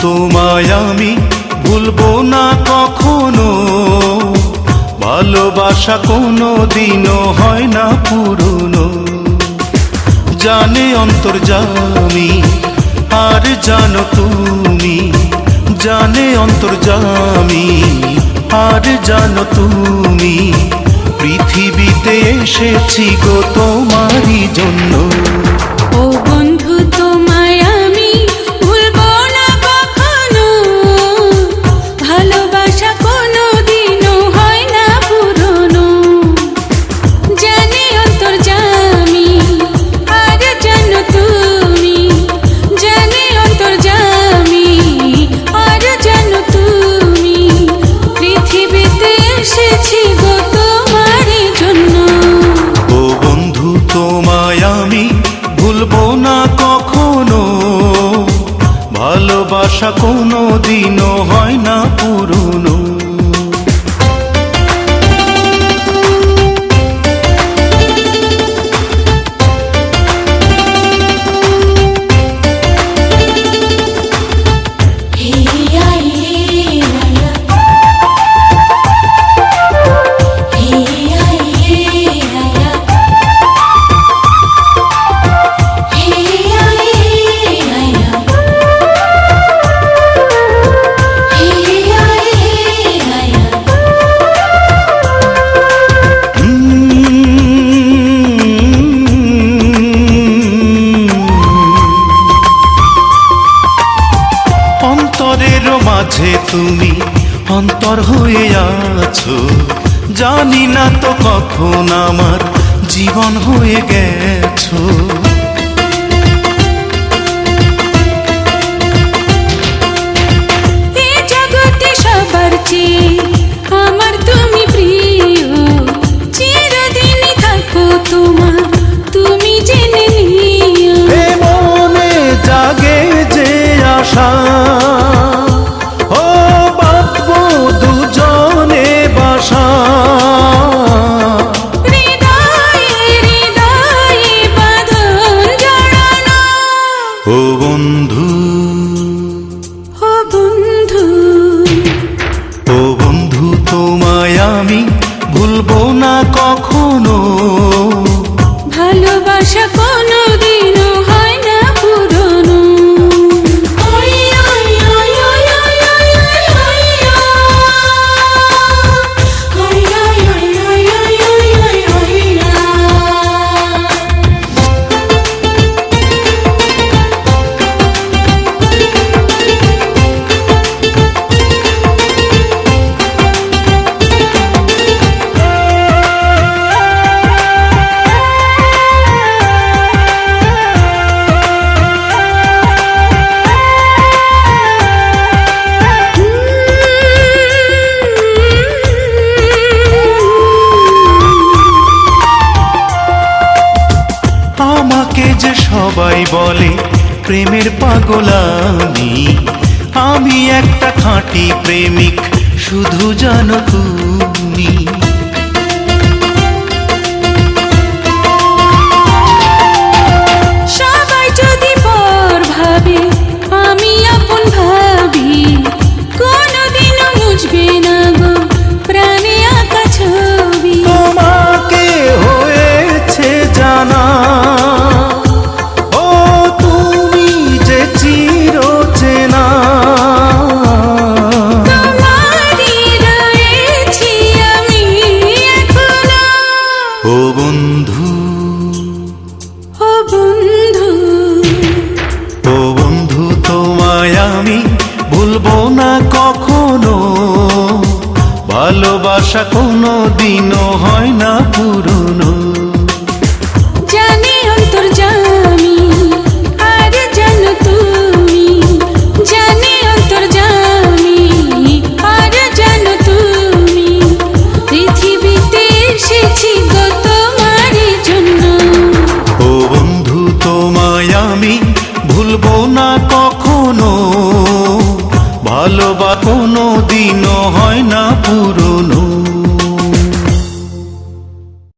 তোমায় আমি ভুলবো না কখনো, ভালোবাসা কোনো দিনও হয় না পুরনো। জানে অন্তর্যামী আর জানো তুমি, জানে অন্তর্যামী আর জানো তুমি, পৃথিবীতে এসেছি গো তোমারই জন্য। ও বন্ধু তোমায় আমি ভুলবো না কখনো, ভালোবাসা কোনো দিনও হয় না পুরনো। জানি অন্তর্যামী আর জানো তুমি, জানি অন্তর্যামী আর জানো তুমি, পৃথিবীতে এসেছি গো তোমারই জন্য। ও বন্ধু তোমায় আমি ভুলবো না কখনো, ভালোবাসা কোনো দিনও হয় না পুরনো। অন্তরের মাঝে তুমি অন্তর হয়ে আছো, জানি না তো কখন আমার জীবন হয়ে গেছো। এই জগতে সবার চেয়ে আমার তুমি প্রিয়, চিরদিনই থাকো তোমার তুমি জেনে নিও। এ মনে জাগে যে আশা, ও বাঁধবো দুজনে বাসা। হৃদয়ে হৃদয়ে বাঁধন জড়ানো। ও বন্ধু, ও বন্ধু, ও বন্ধু তোমায় আমি ভুলবো না কখনো, ভালোবাসা কোনো দিনও হয় না পুরনো। আমাকে যে সবাই বলে প্রেমের পাগল আমি একটা খাঁটি প্রেমিক শুধু জানো তুমি। সবাই যদি পর ভাবে আমি আপন ভাবি, কোনোদিনও মুছবে না গো প্রাণে আঁকা ছবি। তোমাকে হয়েছে জানা, ও তুমি যে চিরচেনা। তোমারই রয়েছি আমি এখনো। ও বন্ধু, ও বন্ধু, ও বন্ধু তোমায় আমি ভুলবো না কখনো, ভালোবাসা কোনো দিনও হয় না পুরনো। জানি অন্তর্যামী আর জানো তুমি, জানি অন্তর্যামী আর জানো তুমি, পৃথিবীতে এসেছি গো তোমারই জন্য। ও বন্ধু তোমায় আমি ভুলবো না কখনো, ভালোবাসা কোনো দিনও হয় না পুরনো।